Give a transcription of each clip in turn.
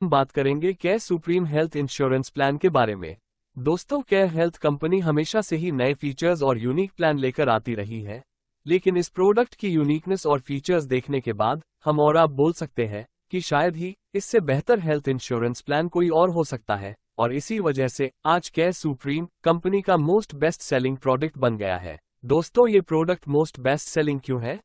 हम बात करेंगे care supreme health insurance plan के बारे में। दोस्तों, केयर हेल्थ कंपनी हमेशा से ही नए फीचर्स और यूनिक प्लान लेकर आती रही है, लेकिन इस प्रोडक्ट की यूनिकनेस और फीचर्स देखने के बाद हम और आप बोल सकते हैं कि शायद ही इससे बेहतर हेल्थ इंश्योरेंस प्लान कोई और हो सकता है, और इसी वजह से आज केयर सुप्रीम कंपनी का मोस्ट बेस्ट सेलिंग प्रोडक्ट बन गया है। दोस्तों, ये प्रोडक्ट मोस्ट बेस्ट सेलिंग क्यों है,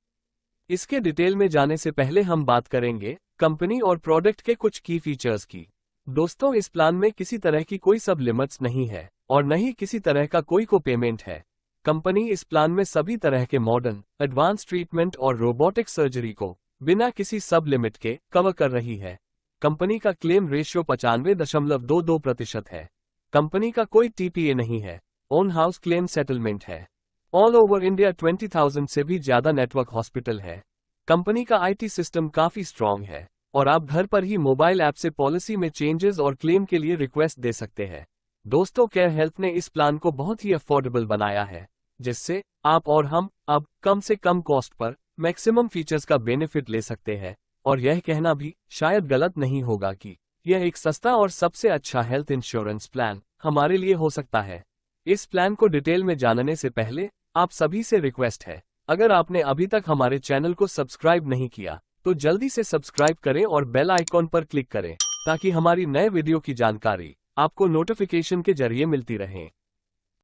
इसके डिटेल में जाने से पहले हम बात करेंगे कंपनी और प्रोडक्ट के कुछ की फीचर्स की। दोस्तों, इस प्लान में किसी तरह की कोई सब लिमिट्स नहीं है और न ही किसी तरह का कोई को पेमेंट है। कंपनी इस प्लान में सभी तरह के मॉडर्न एडवांस ट्रीटमेंट और रोबोटिक सर्जरी को बिना किसी सब लिमिट के कवर कर रही है। कंपनी का क्लेम रेशियो 95.22% है। कंपनी का कोई टीपीए नहीं है। ओन हाउस क्लेम सेटलमेंट है। ऑल ओवर इंडिया 20,000 से भी ज्यादा नेटवर्क हॉस्पिटल है। कंपनी का आईटी सिस्टम काफी स्ट्रांग है और आप घर पर ही मोबाइल ऐप से पॉलिसी में चेंजेस और क्लेम के लिए रिक्वेस्ट दे सकते हैं। दोस्तों, केयर हेल्थ ने इस प्लान को बहुत ही अफोर्डेबल बनाया है, जिससे आप और हम अब कम से कम कॉस्ट पर मैक्सिमम फीचर्स का बेनिफिट ले सकते हैं। और यह कहना भी शायद गलत नहीं होगा कि यह एक सस्ता और सबसे अच्छा हेल्थ इंश्योरेंस प्लान हमारे लिए हो सकता है। इस प्लान को डिटेल में जानने से पहले आप सभी से रिक्वेस्ट है, अगर आपने अभी तक हमारे चैनल को सब्सक्राइब नहीं किया तो जल्दी से सब्सक्राइब करें और बेल आइकॉन पर क्लिक करें, ताकि हमारी नए वीडियो की जानकारी आपको नोटिफिकेशन के जरिए मिलती रहे।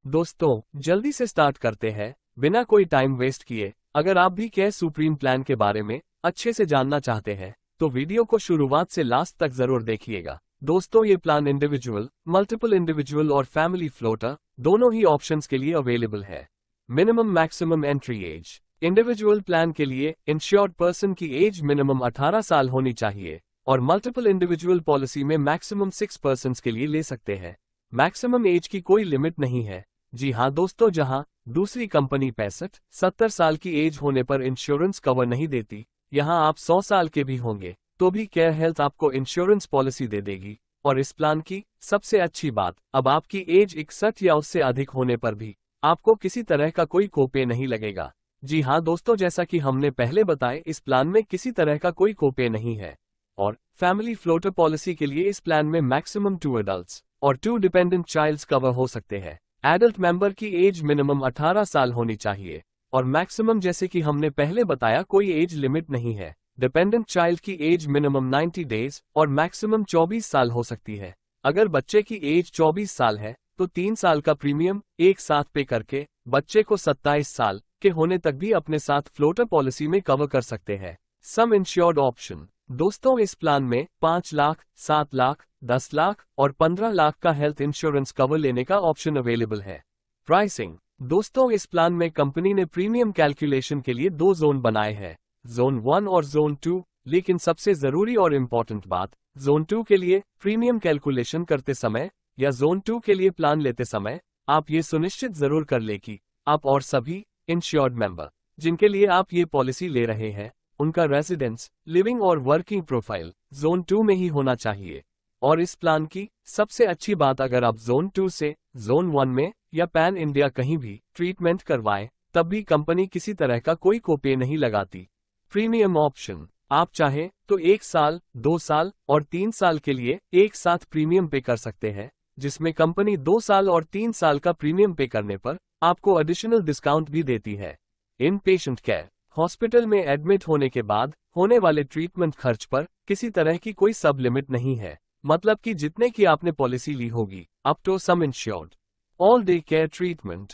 दोस्तों, जल्दी से स्टार्ट करते हैं बिना कोई टाइम वेस्ट किए। अगर आप भी केयर सुप्रीम प्लान के बारे में अच्छे से जानना चाहते हैं तो वीडियो को शुरुआत से लास्ट तक जरूर देखिएगा। दोस्तों, ये प्लान इंडिविजुअल, मल्टीपल इंडिविजुअल और फैमिली फ्लोटर दोनों ही ऑप्शंस के लिए अवेलेबल है। Minimum maximum entry age. Individual plan के लिए इंश्योर्ड पर्सन की एज मिनिमम 18 साल होनी चाहिए और मल्टीपल इंडिविजुअल पॉलिसी में मैक्सिमम 6 पर्सन के लिए ले सकते हैं। मैक्सिमम एज की कोई लिमिट नहीं है। जी हाँ दोस्तों, जहां दूसरी कंपनी 65-70 साल की एज होने पर इंश्योरेंस कवर नहीं देती, यहां आप 100 साल के भी होंगे तो भी केयर हेल्थ आपको इंश्योरेंस पॉलिसी दे देगी। और इस प्लान की सबसे अच्छी बात, अब आपकी एज 61 या उससे अधिक होने पर भी आपको किसी तरह का कोई कोपे नहीं लगेगा। जी हाँ दोस्तों, जैसा कि हमने पहले बताया, इस प्लान में किसी तरह का कोई कोपे नहीं है। और फैमिली फ्लोटर पॉलिसी के लिए इस प्लान में मैक्सिमम 2 एडल्ट्स और 2 डिपेंडेंट चाइल्ड्स कवर हो सकते हैं। एडल्ट मेंबर की एज मिनिमम 18 साल होनी चाहिए और मैक्सिमम, जैसे कि हमने पहले बताया, कोई एज लिमिट नहीं है। डिपेंडेंट चाइल्ड की एज मिनिमम 90 डेज और मैक्सिमम 24 साल हो सकती है। अगर बच्चे की एज 24 साल है तो 3 साल का प्रीमियम एक साथ पे करके बच्चे को 27 साल के होने तक भी अपने साथ फ्लोटर पॉलिसी में कवर कर सकते हैं। सम इंश्योर्ड ऑप्शन। दोस्तों, इस प्लान में 5 लाख, 7 लाख, 10 लाख और 15 लाख का हेल्थ इंश्योरेंस कवर लेने का ऑप्शन अवेलेबल है। प्राइसिंग। दोस्तों, इस प्लान में कंपनी ने प्रीमियम कैलकुलेशन के लिए 2 जोन बनाए हैं, जोन 1 और जोन 2। लेकिन सबसे जरूरी और इम्पोर्टेंट बात, जोन 2 के लिए प्रीमियम कैलकुलेशन करते समय या जोन 2 के लिए प्लान लेते समय आप ये सुनिश्चित जरूर कर ले कि आप और सभी इंश्योर्ड मेंबर जिनके लिए आप ये पॉलिसी ले रहे हैं, उनका रेजिडेंस, लिविंग और वर्किंग प्रोफाइल जोन 2 में ही होना चाहिए। और इस प्लान की सबसे अच्छी बात, अगर आप जोन 2 से जोन 1 में या पैन इंडिया कहीं भी ट्रीटमेंट करवाएं, तब भी कंपनी किसी तरह का कोई कोपे नहीं लगाती। Premium option. आप चाहें तो 1 साल, 2 साल और 3 साल के लिए एक साथ प्रीमियम पे कर सकते हैं, जिसमें कंपनी 2 साल और 3 साल का प्रीमियम पे करने पर आपको एडिशनल डिस्काउंट भी देती है। इन पेशेंट केयर। हॉस्पिटल में एडमिट होने के बाद होने वाले ट्रीटमेंट खर्च पर किसी तरह की कोई सब लिमिट नहीं है, मतलब कि जितने की आपने पॉलिसी ली होगी, up to sum insured. All day care treatment.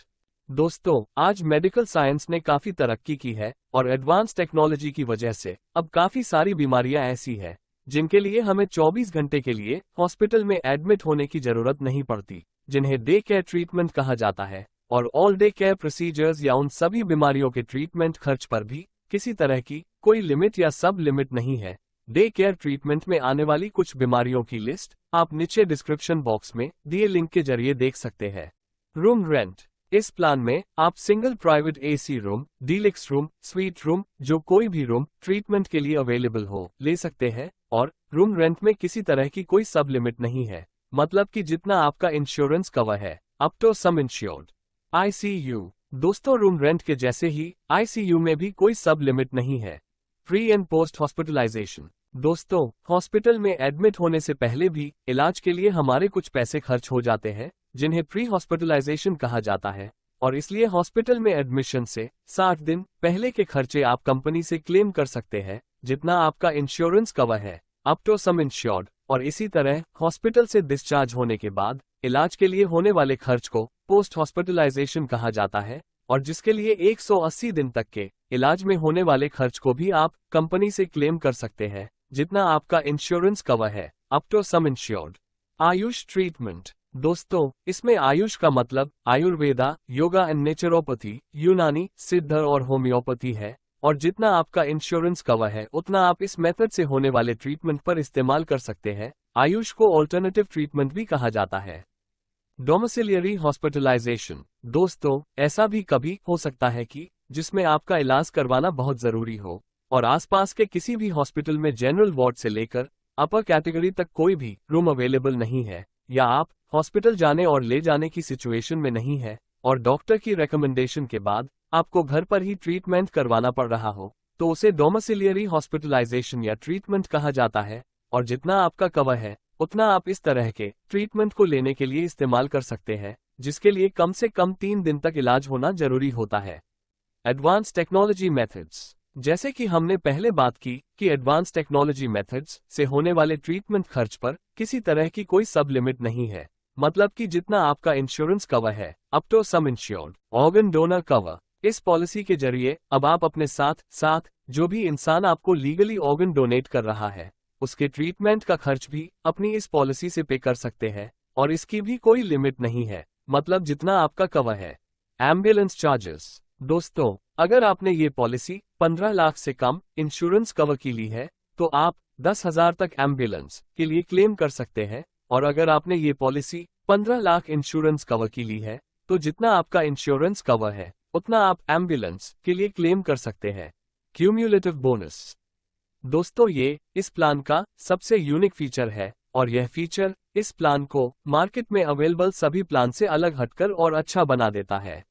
दोस्तों, आज मेडिकल साइंस ने काफी तरक्की की है और एडवांस टेक्नोलॉजी की वजह से अब काफी सारी बीमारियां ऐसी हैं जिनके लिए हमें 24 घंटे के लिए हॉस्पिटल में एडमिट होने की जरूरत नहीं पड़ती, जिन्हें डे केयर ट्रीटमेंट कहा जाता है। और ऑल डे केयर प्रोसीजर्स या उन सभी बीमारियों के ट्रीटमेंट खर्च पर भी किसी तरह की कोई लिमिट या सब लिमिट नहीं है। डे केयर ट्रीटमेंट में आने वाली कुछ बीमारियों की लिस्ट आप नीचे डिस्क्रिप्शन बॉक्स में दिए लिंक के जरिए देख सकते हैं। Room rent. इस प्लान में आप single private AC room, deluxe room, suite room, जो कोई भी रूम ट्रीटमेंट के लिए अवेलेबल हो, ले सकते हैं। और रूम रेंट में किसी तरह की कोई सब लिमिट नहीं है, मतलब कि जितना आपका इंश्योरेंस कवर है, up to sum insured. ICU. दोस्तों, रूम रेंट के जैसे ही आईसीयू में भी कोई सब लिमिट नहीं है। Pre and post hospitalization. दोस्तों, हॉस्पिटल में एडमिट होने से पहले भी इलाज के लिए हमारे कुछ पैसे खर्च हो जाते हैं, जिन्हें प्री हॉस्पिटलाइजेशन कहा जाता है, और इसलिए हॉस्पिटल में एडमिशन से 60 दिन पहले के खर्चे आप कंपनी से क्लेम कर सकते हैं, जितना आपका इंश्योरेंस कवर है, अप टू सम इंश्योर्ड। और इसी तरह हॉस्पिटल से डिस्चार्ज होने के बाद इलाज के लिए होने वाले खर्च को पोस्ट हॉस्पिटलाइजेशन कहा जाता है, और जिसके लिए 180 दिन तक के इलाज में होने वाले खर्च को भी आप कंपनी से क्लेम कर सकते हैं, जितना आपका इंश्योरेंस कवर है, up to sum insured. Ayush treatment. दोस्तों, इसमें आयुष का मतलब आयुर्वेदा, योगा एंड नेचुरोपैथी, यूनानी, सिद्ध और होम्योपैथी है, और जितना आपका इंश्योरेंस कवर है उतना आप इस मेथड से होने वाले ट्रीटमेंट पर इस्तेमाल कर सकते हैं। आयुष को ऑल्टरनेटिव ट्रीटमेंट भी कहा जाता है। डोमिसिलियरी हॉस्पिटलाइजेशन। दोस्तों, ऐसा भी कभी हो सकता है कि जिसमें आपका इलाज करवाना बहुत जरूरी हो और आसपास के किसी भी हॉस्पिटल में जनरल वार्ड से लेकर अपर कैटेगरी तक कोई भी रूम अवेलेबल नहीं है, या आप हॉस्पिटल जाने और ले जाने की सिचुएशन में नहीं है और डॉक्टर की रिकमेंडेशन के बाद आपको घर पर ही ट्रीटमेंट करवाना पड़ रहा हो, तो उसे डोमिसिलियरी हॉस्पिटलाइजेशन या ट्रीटमेंट कहा जाता है। और जितना आपका कवर है उतना आप इस तरह के ट्रीटमेंट को लेने के लिए इस्तेमाल कर सकते हैं, जिसके लिए कम से कम 3 दिन तक इलाज होना जरूरी होता है। Advance technology methods. जैसे कि हमने पहले बात की कि एडवांस टेक्नोलॉजी मेथड्स से होने वाले ट्रीटमेंट खर्च पर किसी तरह की कोई सब लिमिट नहीं है, मतलब कि जितना आपका इंश्योरेंस कवर है, up to sum insured. Organ donor cover. इस पॉलिसी के जरिए अब आप अपने साथ साथ जो भी इंसान आपको लीगली ऑर्गन डोनेट कर रहा है उसके ट्रीटमेंट का खर्च भी अपनी इस पॉलिसी से पे कर सकते हैं, और इसकी भी कोई लिमिट नहीं है, मतलब जितना आपका कवर है। Ambulance charges. दोस्तों, अगर आपने ये पॉलिसी 15 लाख से कम इंश्योरेंस कवर की ली है तो आप 10,000 तक एम्बुलेंस के लिए क्लेम कर सकते हैं, और अगर आपने ये पॉलिसी 15 लाख इंश्योरेंस कवर की ली है तो जितना आपका इंश्योरेंस कवर है उतना आप एम्बुलेंस के लिए क्लेम कर सकते हैं। Cumulative bonus. दोस्तों, ये इस प्लान का सबसे यूनिक फीचर है, और यह फीचर इस प्लान को मार्केट में अवेलेबल सभी प्लान से अलग हटकर और अच्छा बना देता है।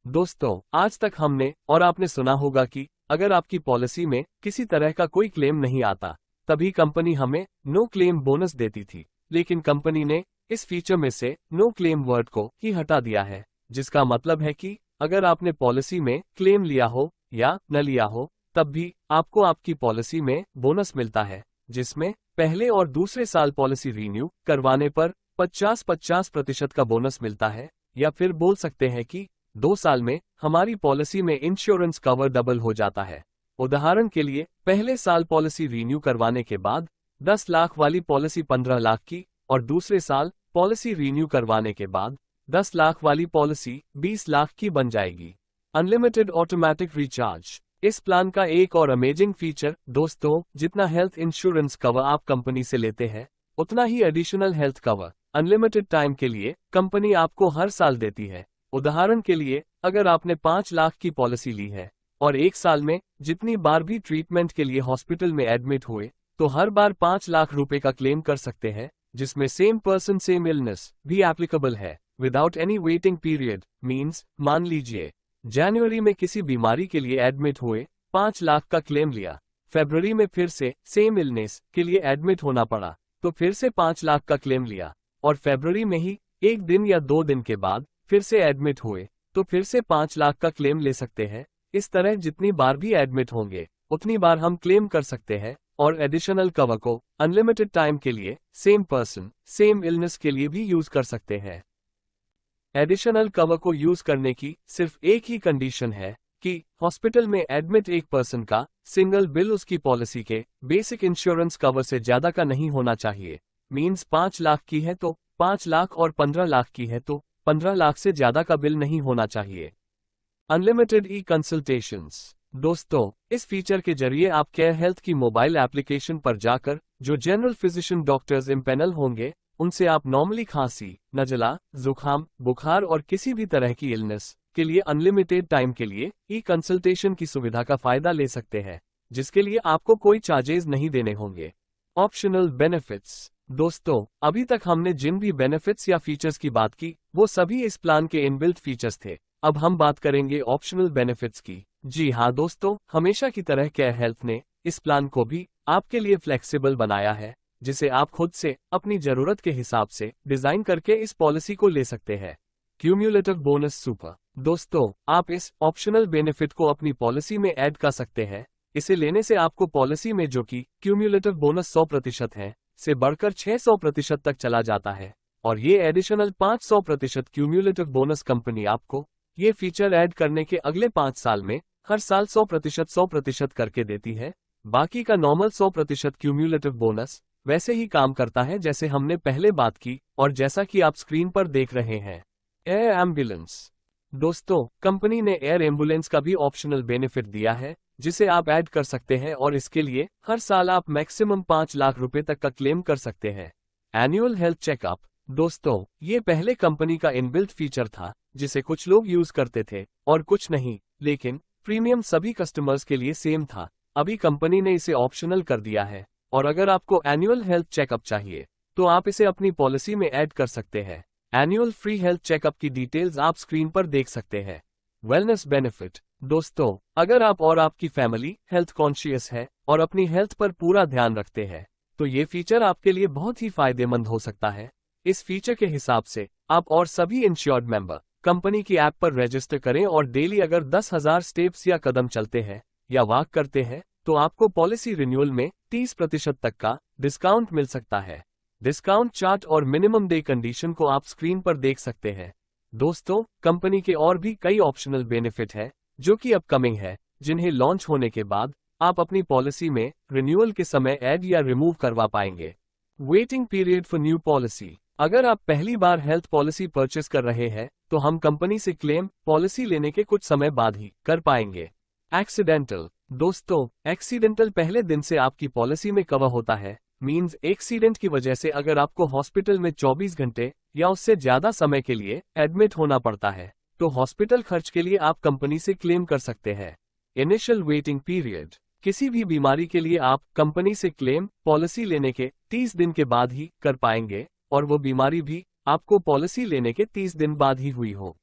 दोस्तों, आज तक हमने और आपने सुना होगा कि अगर आपकी पॉलिसी में किसी तरह का कोई क्लेम नहीं आता तभी कंपनी हमें नो क्लेम बोनस देती थी, लेकिन कंपनी ने इस फीचर में से नो क्लेम वर्ड को ही हटा दिया है, जिसका मतलब है कि अगर आपने पॉलिसी में क्लेम लिया हो या न लिया हो तब भी आपको आपकी पॉलिसी में बोनस मिलता है, जिसमें पहले और दूसरे साल पॉलिसी रीन्यू करवाने पर 50-50% का बोनस मिलता है, या फिर बोल सकते हैं कि 2 साल में हमारी पॉलिसी में इंश्योरेंस कवर डबल हो जाता है। उदाहरण के लिए, पहले साल पॉलिसी रीन्यू करवाने के बाद 10 लाख वाली पॉलिसी 15 लाख की, और दूसरे साल पॉलिसी रीन्यू करवाने के बाद 10 लाख वाली पॉलिसी 20 लाख की बन जाएगी। Unlimited automatic recharge. इस प्लान का एक और अमेजिंग फीचर, दोस्तों, जितना हेल्थ इंश्योरेंस कवर आप कंपनी से लेते हैं उतना ही additional health cover unlimited time के लिए कंपनी आपको हर साल देती है। उदाहरण के लिए, अगर आपने 5 लाख की पॉलिसी ली है और 1 साल में जितनी बार भी ट्रीटमेंट के लिए हॉस्पिटल में एडमिट हुए तो हर बार 5 लाख रुपए का क्लेम कर सकते हैं, जिसमें सेम पर्सन सेम इलनेस भी एप्लीकेबल है without any waiting period. Means, मान लीजिए जनवरी में किसी बीमारी के लिए एडमिट हुए, 5 लाख का क्लेम लिया, फरवरी में फिर से सेम इलनेस के लिए एडमिट होना पड़ा तो फिर से 5 लाख का क्लेम लिया, और फरवरी में ही 1 दिन या 2 दिन के बाद फिर से एडमिट हुए तो फिर से 5 लाख का क्लेम ले सकते हैं। इस तरह जितनी बार भी एडमिट होंगे उतनी बार हम क्लेम कर सकते हैं, और एडिशनल कवर को अनलिमिटेड टाइम के लिए सेम पर्सन सेम इलनेस के लिए भी यूज कर सकते हैं। एडिशनल कवर को यूज करने की सिर्फ एक ही कंडीशन है कि हॉस्पिटल में एडमिट एक पर्सन का सिंगल बिल उसकी पॉलिसी के बेसिक इंश्योरेंस कवर से ज्यादा का नहीं होना चाहिए। मींस 5 लाख की है तो 5 लाख, और 15 लाख की है तो 15 लाख से ज्यादा का बिल नहीं होना चाहिए। अनलिमिटेड ई कंसल्टेशंस। दोस्तों, इस फीचर के जरिए आप केयर हेल्थ की मोबाइल एप्लीकेशन पर जाकर जो जनरल फिजिशियन डॉक्टर्स इम्पेनल होंगे उनसे आप नॉर्मली खांसी, नजला, जुकाम, बुखार और किसी भी तरह की इलनेस के लिए अनलिमिटेड टाइम के लिए ई कंसल्टेशन की सुविधा का फायदा ले सकते हैं, जिसके लिए आपको कोई चार्जेस नहीं देने होंगे। Optional benefits. दोस्तों, अभी तक हमने जिन भी बेनिफिट्स या फीचर्स की बात की वो सभी इस प्लान के इनबिल्ट फीचर्स थे। अब हम बात करेंगे ऑप्शनल बेनिफिट्स की। जी हाँ दोस्तों, हमेशा की तरह केयर हेल्थ ने इस प्लान को भी आपके लिए फ्लेक्सिबल बनाया है, जिसे आप खुद से अपनी जरूरत के हिसाब से डिजाइन करके इस पॉलिसी को ले सकते हैं। Cumulative bonus super. दोस्तों, आप इस ऑप्शनल बेनिफिट को अपनी पॉलिसी में ऐड कर सकते हैं। इसे लेने से आपको पॉलिसी में जो कि क्यूम्युलेटिव बोनस 100% है से बढ़कर 600% तक चला जाता है, और ये एडिशनल 500% क्यूम्युलेटिव बोनस कंपनी आपको ये फीचर ऐड करने के अगले 5 साल में हर साल 100% करके देती है। बाकी का नॉर्मल 100% क्यूम्युलेटिव बोनस वैसे ही काम करता है जैसे हमने पहले बात की, और जैसा कि आप स्क्रीन पर देख रहे हैं। Air ambulance. दोस्तों, कंपनी ने एयर एम्बुलेंस का भी ऑप्शनल बेनिफिट दिया है, जिसे आप ऐड कर सकते हैं, और इसके लिए हर साल आप मैक्सिमम 5 लाख रुपए तक का क्लेम कर सकते हैं। Annual health checkup. दोस्तों, ये पहले कंपनी का इनबिल्ट फीचर था, जिसे कुछ लोग यूज करते थे और कुछ नहीं, लेकिन प्रीमियम सभी कस्टमर्स के लिए सेम था। अभी कंपनी ने इसे ऑप्शनल कर दिया है, और अगर आपको एनुअल हेल्थ चेकअप चाहिए तो आप इसे अपनी पॉलिसी में ऐड कर सकते हैं। एनुअल फ्री हेल्थ चेकअप की डिटेल्स आप स्क्रीन पर देख सकते हैं। Wellness benefit. दोस्तों, अगर आप और आपकी फैमिली हेल्थ कॉन्शियस है और अपनी हेल्थ पर पूरा ध्यान रखते हैं, तो ये फीचर आपके लिए बहुत ही फायदेमंद हो सकता है। इस फीचर के हिसाब से आप और सभी इंश्योर्ड मेंबर कंपनी की ऐप पर रजिस्टर करें, और डेली अगर 10,000 स्टेप्स या कदम चलते हैं या वॉक करते हैं तो आपको पॉलिसी रिन्यूअल में 30% तक का डिस्काउंट मिल सकता है। डिस्काउंट चार्ट और मिनिमम डे कंडीशन को आप स्क्रीन पर देख सकते हैं। दोस्तों, कंपनी के और भी कई ऑप्शनल बेनिफिट है जो कि अपकमिंग है, जिन्हें लॉन्च होने के बाद आप अपनी पॉलिसी में रिन्यूअल के समय ऐड या रिमूव करवा पाएंगे। Waiting period for new policy. अगर आप पहली बार हेल्थ पॉलिसी परचेस कर रहे हैं तो हम कंपनी से क्लेम पॉलिसी लेने के कुछ समय बाद ही कर पाएंगे। एक्सीडेंटल। दोस्तों, एक्सीडेंटल पहले दिन से आपकी पॉलिसी में कवर होता है। मींस एक्सीडेंट की वजह से अगर आपको हॉस्पिटल में 24 घंटे या उससे ज्यादा समय के लिए एडमिट होना पड़ता है, तो हॉस्पिटल खर्च के लिए आप कंपनी से क्लेम कर सकते हैं। Initial waiting period. किसी भी बीमारी के लिए आप कंपनी से क्लेम पॉलिसी लेने के 30 दिन के बाद ही कर पाएंगे, और वो बीमारी भी आपको पॉलिसी लेने के 30 दिन बाद ही हुई हो।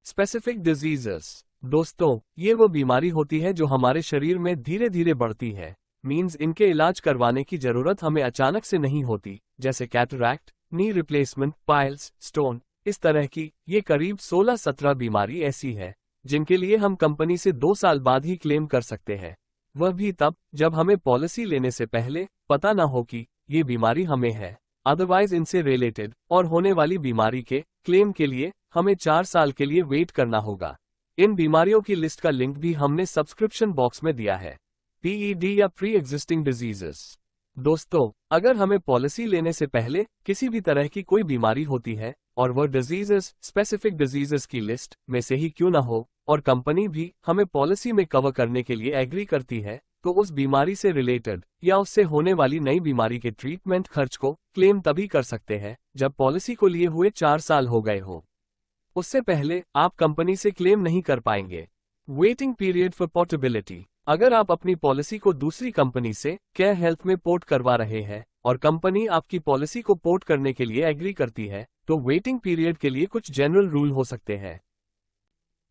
Specific diseases. दोस्तों, ये वो बीमारी होती है जो हमारे शरीर में धीरे धीरे बढ़ती है। मींस इनके इलाज करवाने की जरूरत हमें अचानक से नहीं होती, जैसे cataract, knee replacement, piles, stone. इस तरह की ये करीब 16-17 बीमारी ऐसी है जिनके लिए हम कंपनी से 2 साल बाद ही क्लेम कर सकते हैं। वह भी तब जब हमें पॉलिसी लेने से पहले पता न हो कि ये बीमारी हमें है। अदरवाइज इनसे रिलेटेड और होने वाली बीमारी के क्लेम के लिए हमें 4 साल के लिए वेट करना होगा। इन बीमारियों की लिस्ट का लिंक भी हमने सब्सक्रिप्शन बॉक्स में दिया है। पीईडी या प्री एग्जिस्टिंग डिजीजेस। दोस्तों, अगर हमें पॉलिसी लेने से पहले किसी भी तरह की कोई बीमारी होती है और वह डिजीजेस स्पेसिफिक डिजीजेस की लिस्ट में से ही क्यों ना हो, और कंपनी भी हमें पॉलिसी में कवर करने के लिए एग्री करती है, तो उस बीमारी से रिलेटेड या उससे होने वाली नई बीमारी के ट्रीटमेंट खर्च को क्लेम तभी कर सकते हैं जब पॉलिसी को लिए हुए 4 साल हो गए हो। उससे पहले आप कंपनी से क्लेम नहीं कर पाएंगे। Waiting period for portability. अगर आप अपनी पॉलिसी को दूसरी कंपनी से केयर हेल्थ में पोर्ट करवा रहे हैं और कंपनी आपकी पॉलिसी को पोर्ट करने के लिए एग्री करती है, तो वेटिंग पीरियड के लिए कुछ जनरल रूल हो सकते हैं।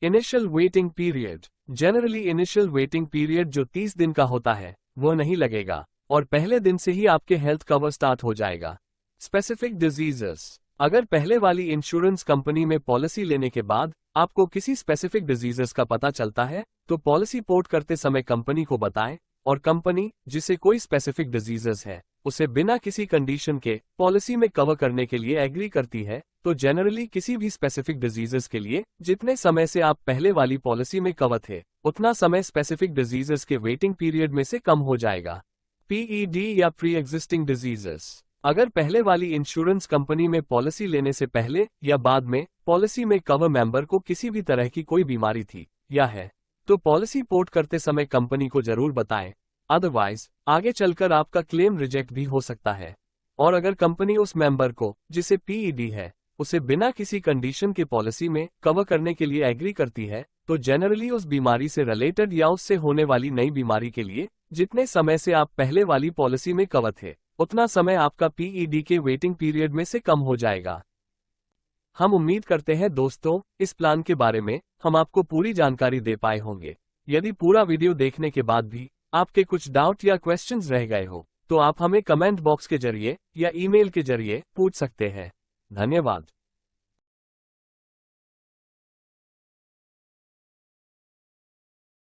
Initial waiting period. Generally initial waiting period जो 30 दिन का होता है वो नहीं लगेगा, और पहले दिन से ही आपके हेल्थ कवर स्टार्ट हो जाएगा। Specific diseases. अगर पहले वाली इंश्योरेंस कंपनी में पॉलिसी लेने के बाद आपको किसी स्पेसिफिक डिजीजेस का पता चलता है, तो पॉलिसी पोर्ट करते समय कंपनी को बताएं, और कंपनी जिसे कोई स्पेसिफिक डिजीजेस है उसे बिना किसी कंडीशन के पॉलिसी में कवर करने के लिए एग्री करती है, तो जनरली किसी भी स्पेसिफिक डिजीजेस के लिए जितने समय से आप पहले वाली पॉलिसी में कवर थे, उतना समय स्पेसिफिक डिजीजेस के वेटिंग पीरियड में से कम हो जाएगा। पीईडी या प्री एग्जिस्टिंग डिजीजेस। अगर पहले वाली इंश्योरेंस कंपनी में पॉलिसी लेने से पहले या बाद में पॉलिसी में कवर मेंबर को किसी भी तरह की कोई बीमारी थी या है, तो पॉलिसी पोर्ट करते समय कंपनी को जरूर बताएं, अदरवाइज आगे चलकर आपका क्लेम रिजेक्ट भी हो सकता है। और अगर कंपनी उस मेंबर को जिसे पीईडी है उसे बिना किसी कंडीशन के पॉलिसी में कवर करने के लिए एग्री करती है, तो जनरली उस बीमारी से रिलेटेड या उससे होने वाली नई बीमारी के लिए जितने समय से आप पहले वाली पॉलिसी में कवर थे, उतना समय आपका पीईडी के वेटिंग पीरियड में से कम हो जाएगा। हम उम्मीद करते हैं दोस्तों, इस प्लान के बारे में हम आपको पूरी जानकारी दे पाए होंगे। यदि पूरा वीडियो देखने के बाद भी आपके कुछ डाउट या क्वेश्चंस रह गए हो तो आप हमें कमेंट बॉक्स के जरिए या ईमेल के जरिए पूछ सकते हैं। धन्यवाद।